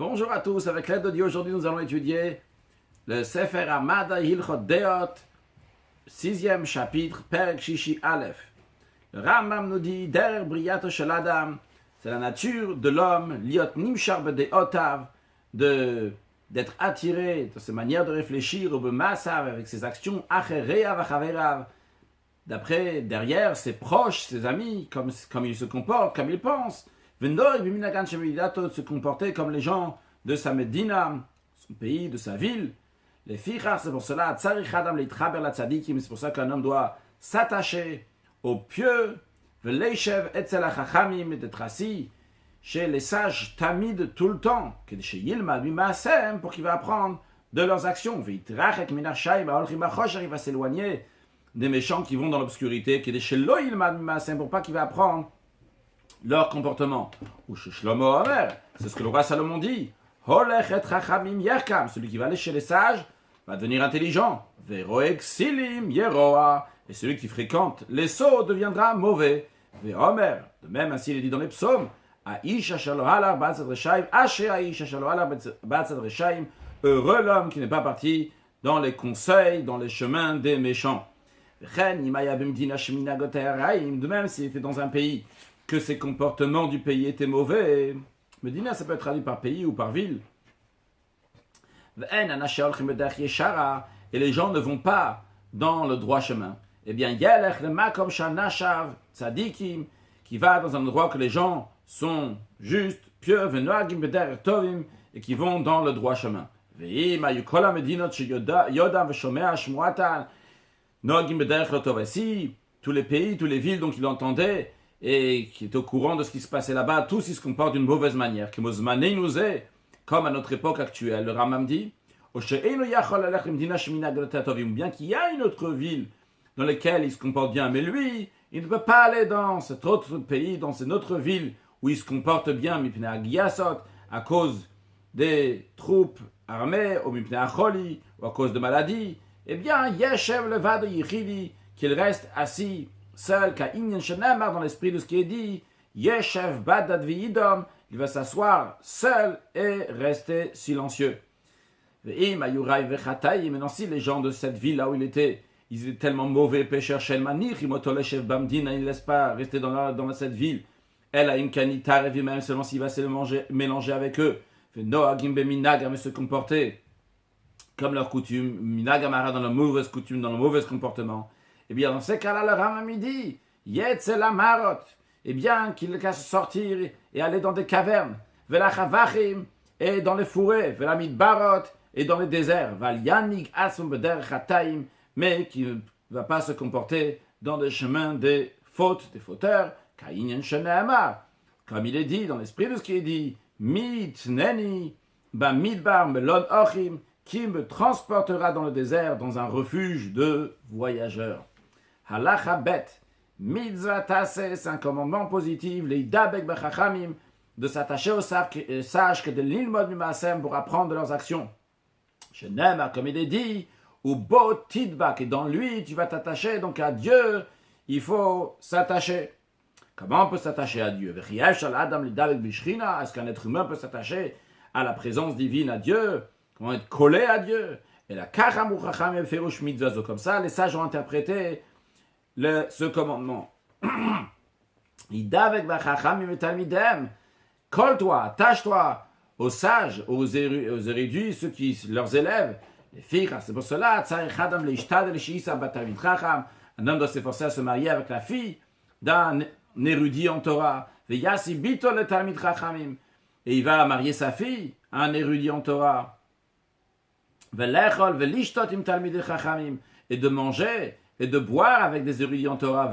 Bonjour à tous, avec l'aide de Dieu, aujourd'hui nous allons étudier le Sefer Amada Hilchot Deot, 6e chapitre, Perek Shishi Aleph. Le Rambam nous dit, Der Briyato Shel Adam, c'est la nature de l'homme, Liot Nimshar Bedeotav, d'être attiré de ses manières de réfléchir, Ubemasav, avec ses actions, Achereav Achaverav, derrière ses proches, ses amis, comme il se comporte, comme il pense. De se comporter comme les gens de sa Medina, son pays, de sa ville. Les fichar, c'est pour cela, c'est pour ça qu'un homme doit s'attacher aux pieux, d'être assis chez les sages tamid tout le temps, pour qu'il va apprendre de leurs actions. Il va s'éloigner des méchants qui vont dans l'obscurité, pour pas qu'il va apprendre leur comportement. Ou chez Shlomo Omer, c'est ce que le roi Salomon dit. Celui qui va aller chez les sages va devenir intelligent. Et celui qui fréquente les sots deviendra mauvais. De même, ainsi il est dit dans les psaumes. Heureux l'homme qui n'est pas parti dans les conseils, dans les chemins des méchants. De même, s'il était dans un pays que ses comportements du pays étaient mauvais. Medina, ça peut être traduit par pays ou par ville. Et les gens ne vont pas dans le droit chemin. Eh bien, qui va dans un endroit que les gens sont justes, pieux, et qui vont dans le droit chemin. Si tous les pays, toutes les villes dont il entendait, et qui est au courant de ce qui se passait là-bas, tous ils se comportent d'une mauvaise manière. Comme à notre époque actuelle, le Rambam dit, bien qu'il y a une autre ville dans laquelle il se comporte bien, mais lui, il ne peut pas aller dans cet autre pays, dans cette autre ville où il se comporte bien, à cause des troupes armées, ou à cause de maladies. Eh bien, Yeshev Levad Yichidi, qu'il reste assis seul, dans l'esprit de ce qui est dit, Yeshev Badad V'idom, il va s'asseoir seul et rester silencieux. Maintenant, si les gens de cette ville là où il était, ils étaient tellement mauvais pécheurs, il ne laisse pas rester dans cette ville. Même seulement s'il va se mélanger avec eux, mais se comporter comme leur coutume, minagamara dans la mauvaise coutume, dans le mauvais comportement. Eh bien, dans ces cas-là, le Rambam dit, Yetzel Amarot, eh bien, qu'il va sortir et aller dans des cavernes, Velachavachim, et dans les forêts, Velamid Barot, et dans les déserts, Valyanig Asum Beder Chataim, mais qui ne va pas se comporter dans des chemins des fautes, des fauteurs, Kainyan Sheneamar, comme il est dit dans l'esprit de ce qui est dit, Mit Neni, Bamidbar Melon Ochim, qui me transportera dans le désert, dans un refuge de voyageurs. Halacha bet, mitzvah tasseh, c'est un commandement positif, leidabek bechachamim, de s'attacher aux sages que de l'ilmod mimasem pour apprendre de leurs actions. Shenemar, comme il est dit, ou bo tidbak, et dans lui tu vas t'attacher, donc à Dieu, il faut s'attacher. Comment on peut s'attacher à Dieu? Est-ce qu'un être humain peut s'attacher à la présence divine, à Dieu? Comment être collé à Dieu? Et la kacham ou chacham ferush mitzvah, comme ça, les sages ont interprété ce commandement. Colle-toi, attache-toi aux sages, aux érudits, ceux qui leurs élèves, les filles. C'est pour cela, un homme doit s'efforcer à se marier avec la fille d'un érudit en Torah. Et il va marier sa fille à un érudit en Torah. Et de manger et de boire avec des érudits en Torah.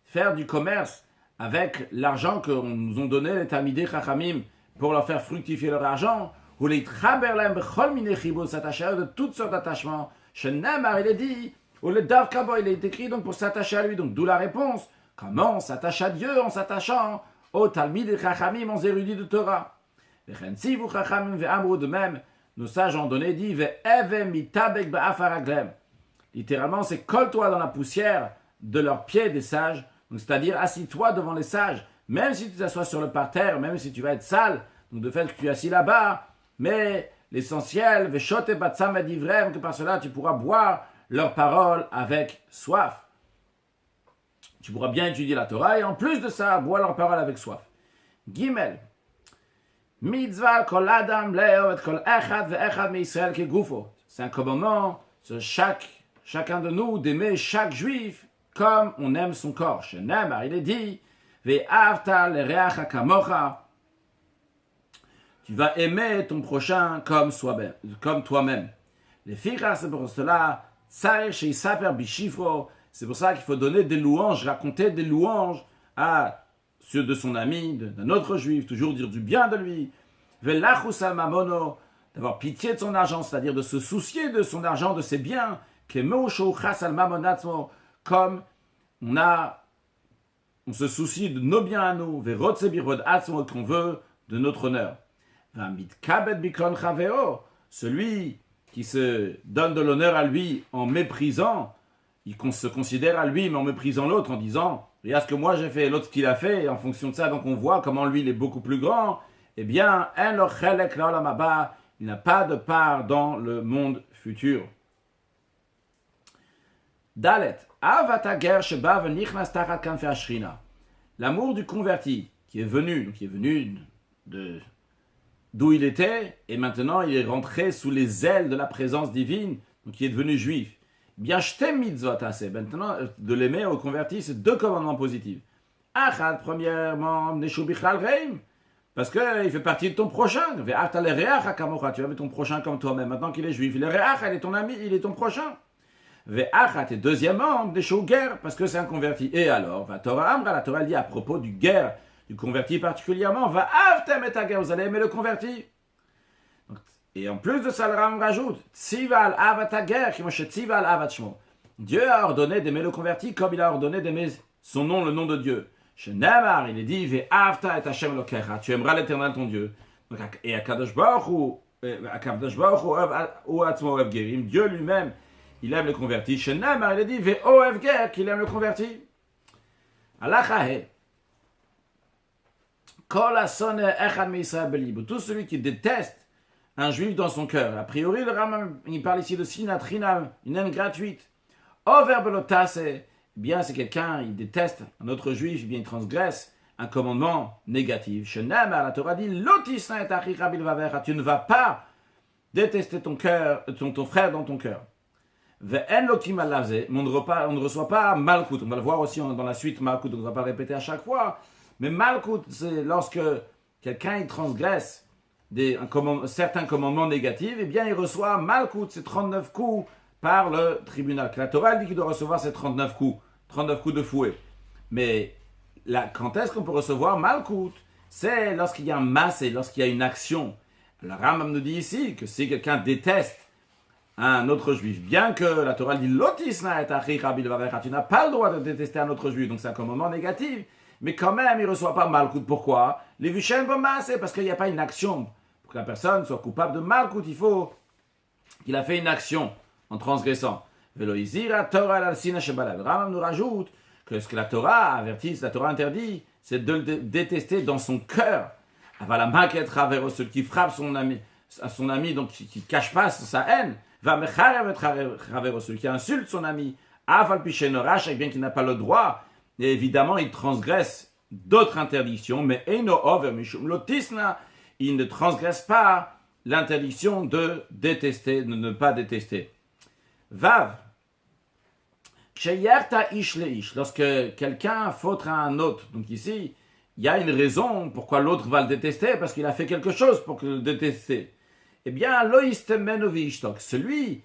Faire du commerce avec l'argent que nous ont donné les Talmidei Chachamim pour leur faire fructifier leur argent. Ou les s'attacher à eux de toutes sortes d'attachements. Shenemar, il est dit, ou le Davkabo, il est écrit donc pour s'attacher à lui. Donc d'où la réponse. Comment on s'attache à Dieu en s'attachant aux Talmidei Chachamim, aux érudits de Torah. De même, nos sages ont donné, dit, littéralement, c'est colle-toi dans la poussière de leurs pieds des sages, donc c'est-à-dire assis-toi devant les sages, même si tu t'assois sur le parterre, même si tu vas être sale, donc de fait que tu es assis là-bas, mais l'essentiel, Veshote Batsam Edivrem, que par cela tu pourras boire leurs paroles avec soif. Tu pourras bien étudier la Torah et en plus de ça, boire leurs paroles avec soif. Gimel. Mitzvah kol adam leo et kol echad ve'echad me'Israël kegufo. C'est un commandement sur chacun de nous d'aimer chaque juif comme on aime son corps. Shenemar, il est dit, ve'avta l'ereacha kamocha. Tu vas aimer ton prochain comme toi-même. Les filles, c'est pour cela, tsarech she'isaper bishifro. C'est pour ça qu'il faut donner des louanges, raconter des louanges à ceux de son ami, d'un autre juif, toujours dire du bien de lui. Velachus al mamono, d'avoir pitié de son argent, c'est-à-dire de se soucier de son argent, de ses biens. Kemo shouchas al mamonatzmo, comme on se soucie de nos biens à nous. Verotse birod atzmo, qu'on veut de notre honneur. Vamit kabet bikon chaveo, celui qui se donne de l'honneur à lui en méprisant, il se considère à lui, mais en méprisant l'autre, en disant « Regarde ce que moi j'ai fait, l'autre ce qu'il a fait, et en fonction de ça, donc on voit comment lui il est beaucoup plus grand. » Eh bien, il n'a pas de part dans le monde futur. Dalet, l'amour du converti, qui est venu d'où il était, et maintenant il est rentré sous les ailes de la présence divine, donc il est devenu juif. Bien, maintenant, de l'aimer au converti, c'est deux commandements positifs. Achad, premièrement, parce qu'il fait partie de ton prochain. Tu aimes ton prochain comme toi-même. Maintenant qu'il est juif, il est ton ami, il est ton prochain. Et deuxièmement, parce que c'est un converti. Et alors, la Torah dit à propos du guerre, du converti particulièrement, vous allez aimer le converti. Et en plus de ça, le Ram rajoute, Dieu a ordonné d'aimer le converti comme il a ordonné d'aimer son nom, le nom de Dieu. Shenemar, il est dit, tu aimeras l'Éternel ton Dieu. Et Akadosh Baruch Hu, Dieu lui-même, il aime le converti. Shenemar, il est dit, qu'il aime le converti. Alachahe. Tout celui qui déteste un juif dans son cœur. A priori, le Rambam, il parle ici de sinatrinam, une haine gratuite. Bien, c'est quelqu'un, il déteste un autre juif, bien il transgresse un commandement négatif. La Torah dit, tu ne vas pas détester ton frère dans ton cœur. Mais on ne reçoit pas malkout. On va le voir aussi dans la suite malkout, on ne va pas le répéter à chaque fois. Mais malkout, c'est lorsque quelqu'un il transgresse certains commandements négatifs, eh bien il reçoit malkout, c'est 39 coups par le tribunal. La Torah dit qu'il doit recevoir ces 39 coups de fouet. Mais quand est-ce qu'on peut recevoir malkout? C'est lorsqu'il y a un massé, lorsqu'il y a une action. Le Rambam nous dit ici que si quelqu'un déteste un autre juif, bien que la Torah dit lotisna et achicha bilvavecha, tu n'as pas le droit de détester un autre juif, donc c'est un commandement négatif. Mais quand même, il ne reçoit pas malkout. Pourquoi? Les vichem c'est parce qu'il n'y a pas une action. Pour que la personne soit coupable de malkout, il faut qu'il a fait une action en transgressant. Veloizira Torah al-sina shebalav. Rambam nous rajoute que ce que la Torah avertit, la Torah interdit, c'est de le détester dans son cœur. Avala maket ravero, celui qui frappe son ami, donc qui ne cache pas sa haine. Va mecharev et ravero, celui qui insulte son ami. Aval pichenorash, bien qu'il n'a pas le droit. Et évidemment, il transgresse d'autres interdictions, mais Eino over mishum lotisna, il ne transgresse pas l'interdiction de détester, de ne pas détester. Vav, ksheyerta ish leish, lorsque quelqu'un fautre à un autre, donc ici, il y a une raison pourquoi l'autre va le détester, parce qu'il a fait quelque chose pour le détester. Eh bien, loistemenovi ishtok, celui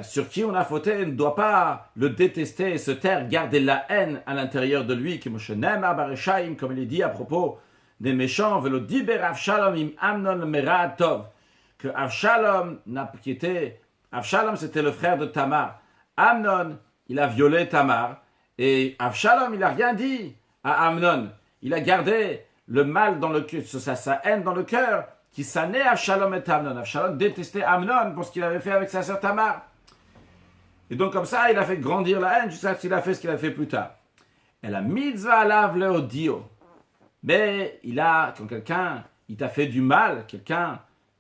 sur qui on a fauté ne doit pas le détester et se taire, garder la haine à l'intérieur de lui, comme il est dit à propos des méchants, que Avshalom, Avshalom c'était le frère de Tamar. Amnon, il a violé Tamar, et Avshalom, il n'a rien dit à Amnon. Il a gardé le mal dans le cœur, sa haine dans le cœur, qui s'annait Avshalom et Amnon. Avshalom détestait Amnon pour ce qu'il avait fait avec sa sœur Tamar. Et donc comme ça, il a fait grandir la haine jusqu'à ce qu'il a fait ce qu'il a fait plus tard. Et la mitzvah alav leodio. Mais quand quelqu'un, il t'a fait du mal, quelqu'un,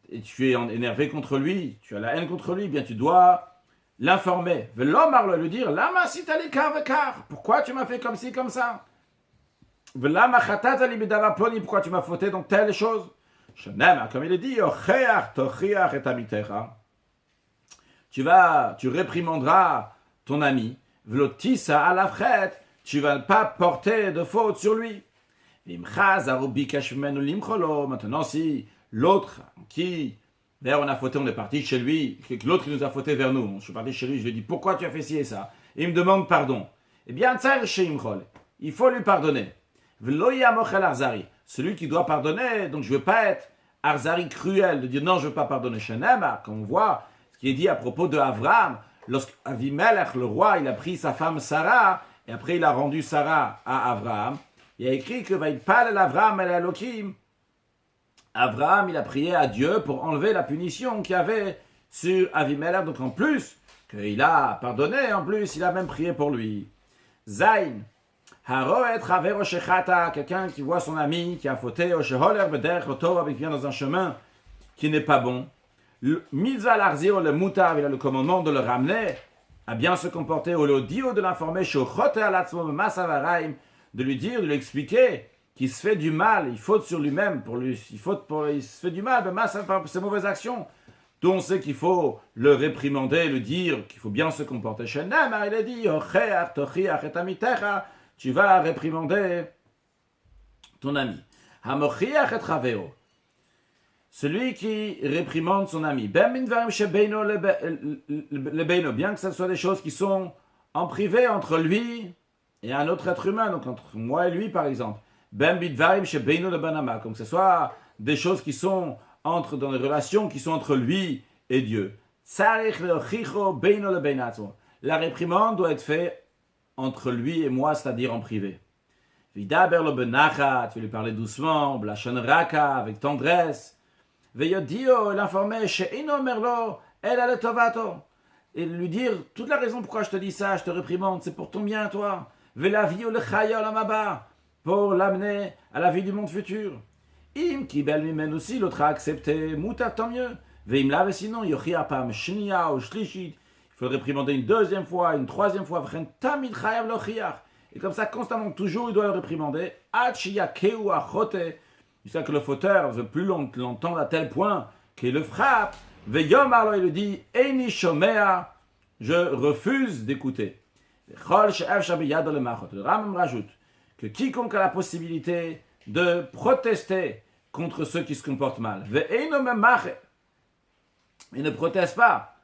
et tu es énervé contre lui, tu as la haine contre lui, bien tu dois l'informer. Velomar lui dire, lama sitalikar vekar, pourquoi tu m'as fait comme ci, comme ça? Velama chatatali bidava ploni, pourquoi tu m'as fauté dans telle chose? Shenem, comme il est dit, ocheach tochiach et amitecha. Tu réprimanderas ton ami. Vlotissa à la frette, tu vas pas porter de faute sur lui. Maintenant, si l'autre qui, vers on a fauté, on est parti chez lui, que l'autre qui nous a fauté vers nous, je suis parti chez lui, je lui ai dit pourquoi tu as fait ci et ça, et il me demande pardon. Eh bien, il faut lui pardonner. Celui qui doit pardonner, donc je ne veux pas être arzari cruel, de dire non, je ne veux pas pardonner. Comme on voit ce qui est dit à propos de Avraham, lorsque Avimelech, le roi, il a pris sa femme Sarah, et après il a rendu Sarah à Avraham, il a écrit que Vaïpal Avraham el Elohim. Avraham, il a prié à Dieu pour enlever la punition qu'il y avait sur Avimelech. Donc en plus qu'il a pardonné, en plus il a même prié pour lui. Zain, Haroet Raver Oshechata, quelqu'un qui voit son ami qui a fauté, Osheholer Bederech Otov, qui vient dans un chemin qui n'est pas bon. Mitzvah Larzir le Mutav, il a le commandement de le ramener à bien se comporter, au l'audio de l'informer, Shochote Alatzmo Masavaraim, de lui dire, de lui expliquer qu'il se fait du mal, il faute sur lui-même, il se fait du mal par ses mauvaises actions. Donc on sait qu'il faut le réprimander, le dire qu'il faut bien se comporter. Shenem, il a dit, tu vas réprimander ton ami. Celui qui réprimande son ami, bien que ce soit des choses qui sont en privé entre lui et un autre être humain, donc entre moi et lui par exemple, comme que ce soit des choses qui sont dans les relations qui sont entre lui et Dieu. La réprimande doit être faite entre lui et moi, c'est-à-dire en privé. Tu vas lui parler doucement, avec tendresse, l'informer, et lui dire toute la raison pourquoi je te dis ça, je te réprimande, c'est pour ton bien, toi. Pour l'amener à la vie du monde futur. Im kibel mimen aussi, l'autre a accepté, muta, tant mieux. Veim lave sinon, yochia pam shnia ou shlishit. Il faut le réprimander une deuxième fois, une troisième fois. Tamid chayav lochiach. Et comme ça, constamment, toujours, il doit le réprimander. Achia keu achote. Jusqu'à que le fauteur veut plus l'entendre à tel point qu'il le frappe. Veyom alors il lui dit, Eini shomea, je refuse d'écouter. Chol she'ev shabiyad le machot. Le Rambam rajoute que quiconque a la possibilité de protester contre ceux qui se comportent mal, ve'eino memache, il ne proteste pas.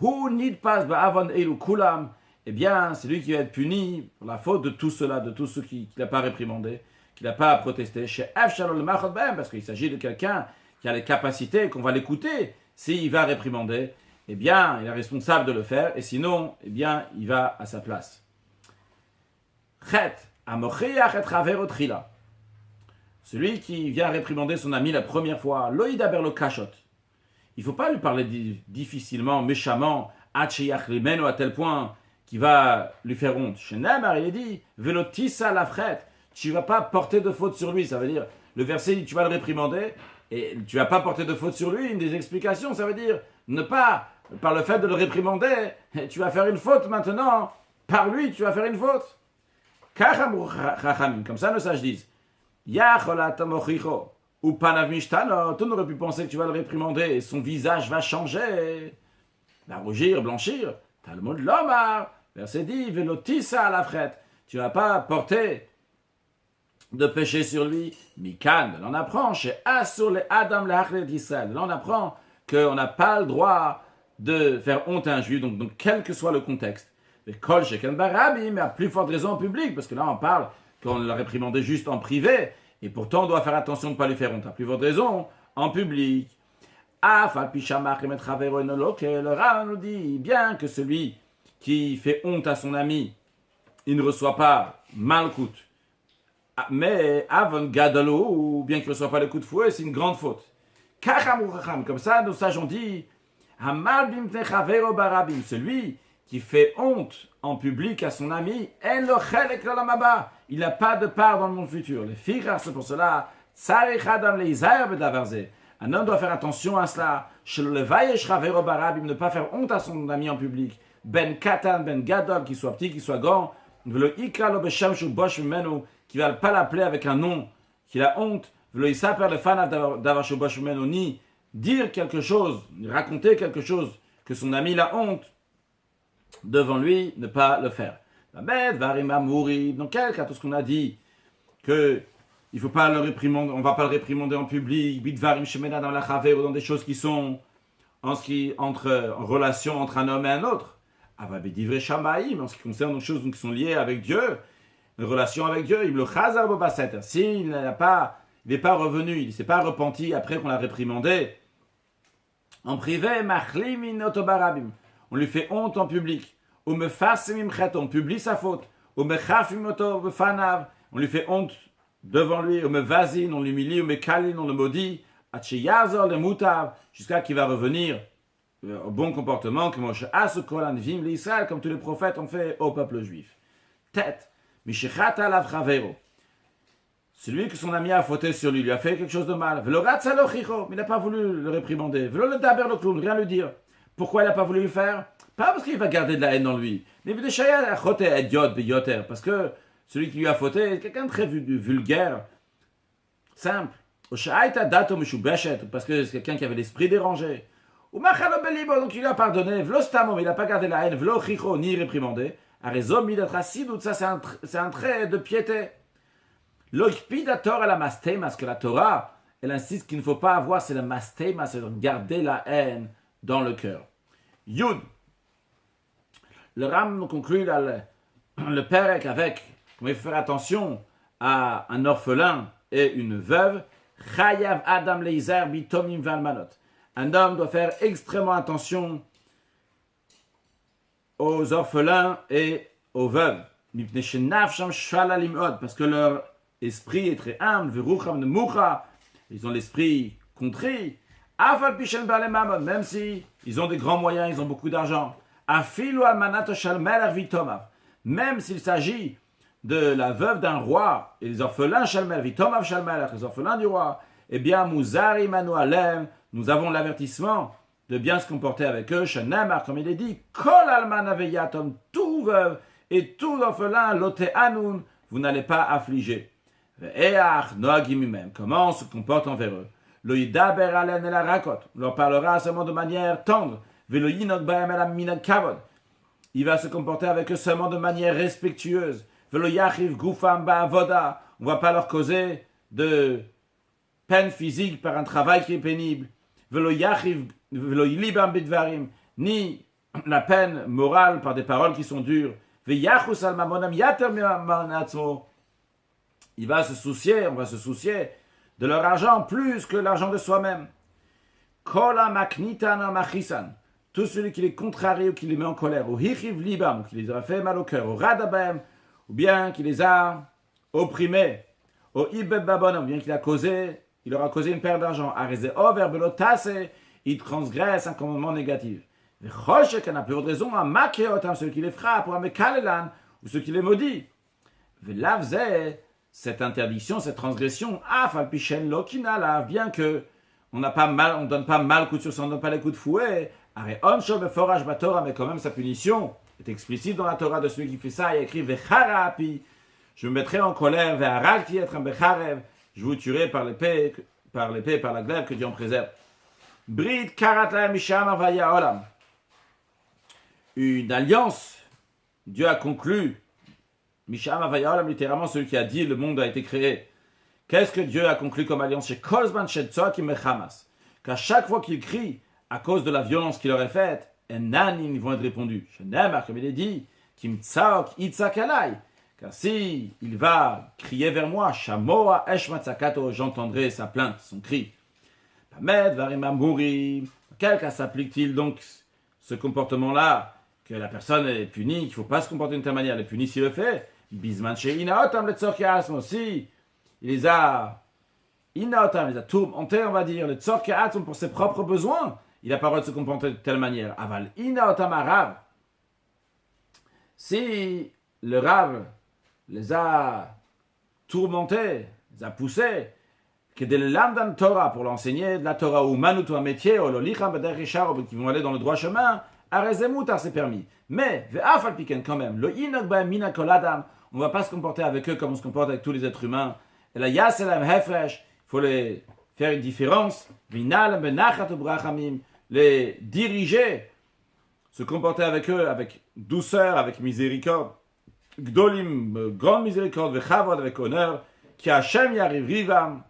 Hu nid pas ba'avon elu kulam, eh bien, c'est lui qui va être puni pour la faute de tout cela, de tous ceux qui n'a pas réprimandé, qui n'a pas protesté. Chez F. Parce qu'il s'agit de quelqu'un qui a les capacités, qu'on va l'écouter. S'il va réprimander, eh bien, il est responsable de le faire, et sinon, eh bien, il va à sa place. Celui qui vient réprimander son ami la première fois, loïda berlo kashot. Il ne faut pas lui parler difficilement, méchamment, à tel point qu'il va lui faire honte. Chez Neymar, il est dit, velotissa la frette. Tu ne vas pas porter de faute sur lui. Ça veut dire, le verset dit, tu vas le réprimander, et tu ne vas pas porter de faute sur lui. Une des explications, ça veut dire, ne pas, par le fait de le réprimander, tu vas faire une faute maintenant. Par lui, tu vas faire une faute. Comme ça, nos sages disent, ou panav mishtano, tu n'aurais pu penser que tu vas le réprimander et son visage va changer, va rougir, blanchir. Talmud lomar, verset dit, velotissa à la frette. Tu ne vas pas porter de péché sur lui. Mikan, on apprend chez Asur le Adam le Hachlet d'Israël. Là, on apprend qu'on n'a pas le droit de faire honte à un juif, donc quel que soit le contexte. Mais Kol Sheken Barabi, mais à plus forte raison en public, parce que là, on parle qu'on l'a réprimandé juste en privé, et pourtant, on doit faire attention de ne pas lui faire honte. À plus forte raison en public. Le Rav nous dit bien que celui qui fait honte à son ami, il ne reçoit pas malkout. Mais avant gadalo, ou bien qu'il ne reçoit pas le coup de fouet, c'est une grande faute. Comme ça, nos sages ont dit, celui qui fait honte en public à son ami, il n'a pas de part dans le monde futur. Les filles, c'est pour cela, un homme doit faire attention à cela, ne pas faire honte à son ami en public, ben katan, ben gadol, qu'il soit petit, qu'il soit grand, qui ne va pas l'appeler avec un nom, qu'il a honte, ni dire quelque chose, raconter quelque chose que son ami a honte, devant lui, ne pas le faire. Dans quel cas, tout ce qu'on a dit, que il faut pas le réprimander, on va pas le réprimander en public, dans la ou dans des choses qui sont en relation entre un homme et un autre. En ce qui concerne des choses qui sont liées avec Dieu, une relation avec Dieu, il le chazar bobaseter. S'il n'est pas revenu, il ne s'est pas repenti après qu'on l'a réprimandé, en privé, on lui fait honte en public. On publie sa faute. On lui fait honte devant lui. On l'humilie, on le maudit. Jusqu'à qu'il va revenir au bon comportement, comme tous les prophètes ont fait au peuple juif. Tête. Celui que son ami a fauté sur lui a fait quelque chose de mal. Mais il n'a pas voulu le réprimander. Rien lui dire. Pourquoi il n'a pas voulu le faire? Pas parce qu'il va garder de la haine en lui. Mais parce que celui qui lui a fauté est quelqu'un de très vulgaire, simple. Parce que c'est quelqu'un qui avait l'esprit dérangé. Donc il lui a pardonné. Il n'a pas gardé la haine. Ni réprimandé. Ça c'est un trait de piété. Ce que la Torah, elle insiste qu'il ne faut pas avoir, c'est le mastema, c'est de garder la haine dans le cœur. Yud. Le Ram conclut le Perek avec, on va faire attention à un orphelin et une veuve. Chayav Adam Leizer bitomim valmanot. Un homme doit faire extrêmement attention aux orphelins et aux veuves. Parce que leur esprit est très humble. Ils ont l'esprit contrit. Même si ils ont des grands moyens, ils ont beaucoup d'argent. Même s'il s'agit de la veuve d'un roi et les orphelins les orphelins du roi, eh bien, nous avons l'avertissement de bien se comporter avec eux. Comme il est dit, tout veuve et tout orphelin, vous n'allez pas affliger. Comment on se comporte envers eux? On leur parlera seulement de manière tendre. Il va se comporter avec eux seulement de manière respectueuse. On ne va pas leur causer de peine physique par un travail qui est pénible. Ni la peine morale par des paroles qui sont dures. Il va se soucier, on va se soucier de leur argent plus que l'argent de soi-même. Tout celui qui les contrarie ou qui les met en colère, ou qui les a fait mal au cœur, ou bien qui les a opprimés, ou bien qu'il leur a causé une perte d'argent, il transgresse un commandement négatif. Qu'il n'a plus de raison, ceux qui les frappent, ou ceux qui les maudit. Cette interdiction, cette transgression, bien que on donne pas mal coup de sur on ne donne pas les coups de fouet, mais quand même sa punition est explicite dans la Torah de celui qui fait ça. Il écrit je me mettrai en colère, je vous tuerai par l'épée, par la glaive, que Dieu en préserve. Brit karat misham avaya olam. Une alliance, Dieu a conclu. Misham avaya olam, littéralement celui qui a dit le monde a été créé. Qu'est-ce que Dieu a conclu comme alliance chez Kolzman Shetzoak Mechamas? Qu'à chaque fois qu'il crie à cause de la violence qu'il aurait faite, ils vont être répondus. Comme il est dit, Kim Tsaok Itzak Alai. Car si il va crier vers moi, Shamoa Esh Matzakato, j'entendrai sa plainte, son cri. Pamed Varimamuri. Quel cas s'applique-t-il donc ce comportement-là? Que la personne est punie, qu'il ne faut pas se comporter d'une telle manière, elle est punie s'il le fait. Bisman Sheinaotam Letzorkiasmo. Si il les a tourmentés, on va dire, le Tzorkiasmo pour ses propres besoins, il n'a pas le droit de se comporter de telle manière. Aval Inaotam Arav. Si le Rav les a tourmentés, les a poussés, que de l'amdan Torah pour l'enseigner de la Torah ou manut ou un métier ou l'olicham b'derechar ou qui vont aller dans le droit chemin, arezemoutar c'est permis. Mais ve'afal piken quand même, le inok ba'em mina kol adam, on va pas se comporter avec eux comme on se comporte avec tous les êtres humains. Et la yaselam hefresh, il faut les faire une différence. Vinal benachat u'brachamim, les diriger, se comporter avec eux avec douceur, avec miséricorde. Gdolim, grande miséricorde, vechavod avec honneur, qui Hashem yariv rivam,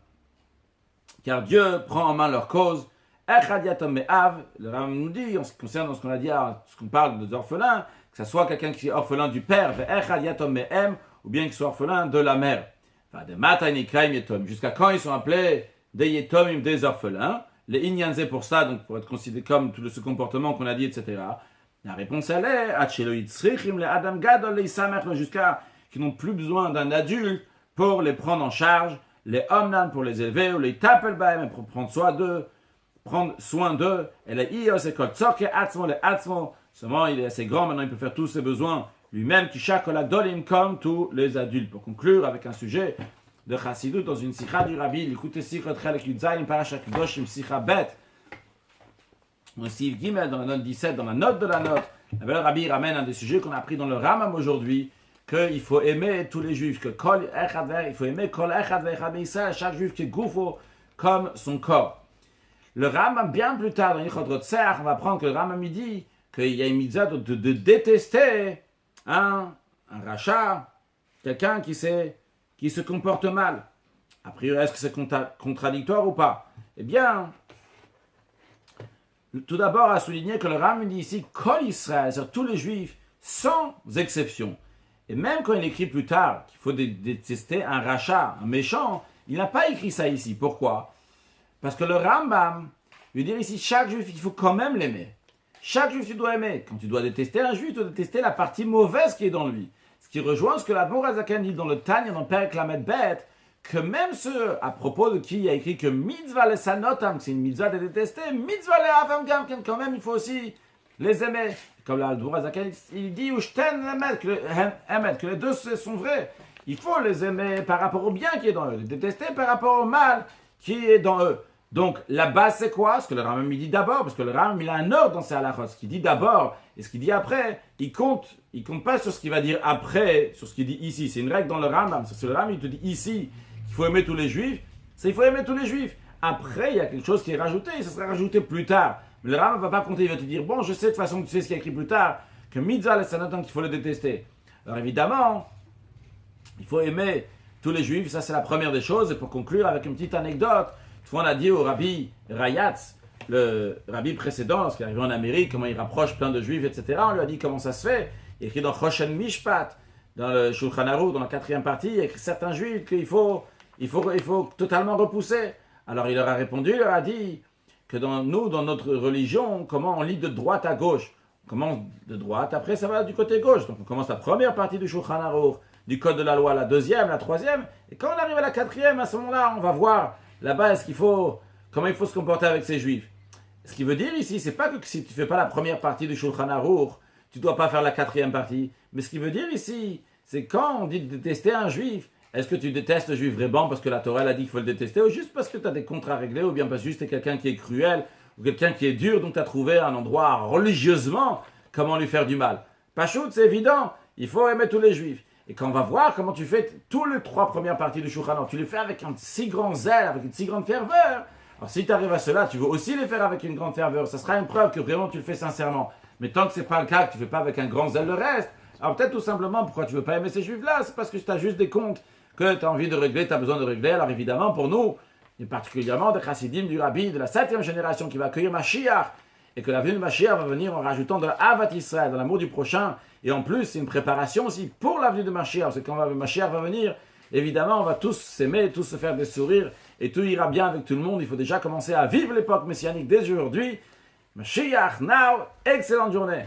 car Dieu prend en main leur cause. Echad yatom me'av, le Rambam nous dit, en ce qui concerne ce qu'on a dit, ce qu'on parle des orphelins, que ce soit quelqu'un qui est orphelin du père, echad yatom me'em, ou bien qu'il soit orphelin de la mère. Jusqu'à quand ils sont appelés des yetomim, des orphelins. Les inyanze pour ça, donc pour être considéré comme tout ce comportement qu'on a dit, etc. La réponse elle est jusqu'à qu'ils n'ont plus besoin d'un adulte pour les prendre en charge, les omnan pour les élever, ou les tapel baem pour prendre soin d'eux, et les ios et kol tzoke atzmo, les atzmo, seulement il est assez grand, maintenant il peut faire tous ses besoins lui-même, qui chaque dolim comme tous les adultes. Pour conclure avec un sujet de chassidut dans une sikha du rabbi, l'écoutez sikha chelek yudzayin parashat kedoshim sikha bet, dans Siv Gimel, dans la note 17, dans la note de la note, le rabbi ramène un des sujets qu'on a appris dans le Ramam aujourd'hui, qu'il faut aimer tous les juifs, que il faut aimer kol echad ve'echad be'Israël, chaque juif qui est goufo comme son corps. Le Ramam, bien plus tard, dans Yichot Rotzeach, on va apprendre que le Ramam dit qu'il y a une mitzvah de détester un rachat, quelqu'un qui se comporte mal. A priori, est-ce que c'est contradictoire ou pas? Eh bien, tout d'abord à souligner que le Rambam dit ici Kol Israël, c'est-à-dire tous les juifs, sans exception. Et même quand il écrit plus tard qu'il faut détester un rachat, un méchant, il n'a pas écrit ça ici. Pourquoi? Parce que le Rambam veut dire ici chaque juif, il faut quand même l'aimer. Chaque juif, tu dois aimer. Quand tu dois détester un juif, tu dois détester la partie mauvaise qui est dans lui. Ce qui rejoint ce que l'Admor HaZaken dit dans le Tanya, dans le Perek Lamed Bet, que même ceux à propos de qui il a écrit que mitzvah les sanotam, c'est une mitzvah de détester, mitzvah les avam gamken, quand même il faut aussi les aimer. Comme l'Admor HaZaken, il dit que les deux sont vrais. Il faut les aimer par rapport au bien qui est dans eux, les détester par rapport au mal qui est dans eux. Donc la base c'est quoi? Ce que le Rambam dit d'abord, parce que le Rambam il a un ordre dans ses halachot. Ce qu'il dit d'abord et ce qu'il dit après, il compte pas sur ce qu'il va dire après, sur ce qu'il dit ici. C'est une règle dans le Rambam. C'est le Rambam il te dit ici qu'il faut aimer tous les juifs, c'est il faut aimer tous les juifs. Après il y a quelque chose qui est rajouté, et ça sera rajouté plus tard. Mais le Rambam ne va pas compter, il va te dire bon je sais de toute façon que tu sais ce qu'il y a écrit plus tard, que mitzvah les sanotam qu'il faut le détester. Alors évidemment, il faut aimer tous les juifs, ça c'est la première des choses. Et pour conclure avec une petite anecdote, on a dit au rabbi Rayatz, le rabbi précédent, lorsqu'il est arrivé en Amérique, comment il rapproche plein de juifs, etc. On lui a dit comment ça se fait. Il est écrit dans Choshen Mishpat, dans le Shulchan Aruch, dans la 4e partie, il y a écrit certains juifs qu'il faut totalement repousser. Alors il leur a répondu, il leur a dit que dans notre religion, comment on lit de droite à gauche. On commence de droite, après ça va du côté gauche. Donc on commence la première partie du Shulchan Aruch, du code de la loi, la deuxième, la troisième, et quand on arrive à la 4e, à ce moment-là, on va voir là-bas, comment il faut se comporter avec ces juifs. Ce qui veut dire ici, c'est pas que si tu fais pas la première partie du Shulchan Aruch, tu dois pas faire la 4e partie. Mais ce qui veut dire ici, c'est quand on dit de détester un juif, est-ce que tu détestes le juif vraiment parce que la Torah a dit qu'il faut le détester, ou juste parce que tu as des comptes à régler, ou bien parce que juste tu es quelqu'un qui est cruel, ou quelqu'un qui est dur, donc tu as trouvé un endroit religieusement comment lui faire du mal. Pachout, c'est évident, il faut aimer tous les juifs. Et quand on va voir comment tu fais toutes les 3 premières parties du Shulchan Aruch, tu les fais avec un si grand zèle, avec une si grande ferveur. Alors si tu arrives à cela, tu veux aussi les faire avec une grande ferveur. Ça sera une preuve que vraiment tu le fais sincèrement. Mais tant que ce n'est pas le cas, que tu ne fais pas avec un grand zèle le reste, alors peut-être tout simplement pourquoi tu ne veux pas aimer ces juifs-là, c'est parce que tu as juste des comptes que tu as envie de régler, tu as besoin de régler. Alors évidemment pour nous, et particulièrement des chassidim du rabbi de la 7e génération qui va accueillir Mashiach, et que la venue de Mashiach va venir en rajoutant de la Avat Israël, de l'amour du prochain. Et en plus, c'est une préparation aussi pour la venue de Mashiach. C'est quand Mashiach va venir, évidemment, on va tous s'aimer, tous se faire des sourires, et tout ira bien avec tout le monde. Il faut déjà commencer à vivre l'époque messianique dès aujourd'hui. Mashiach, now, excellente journée.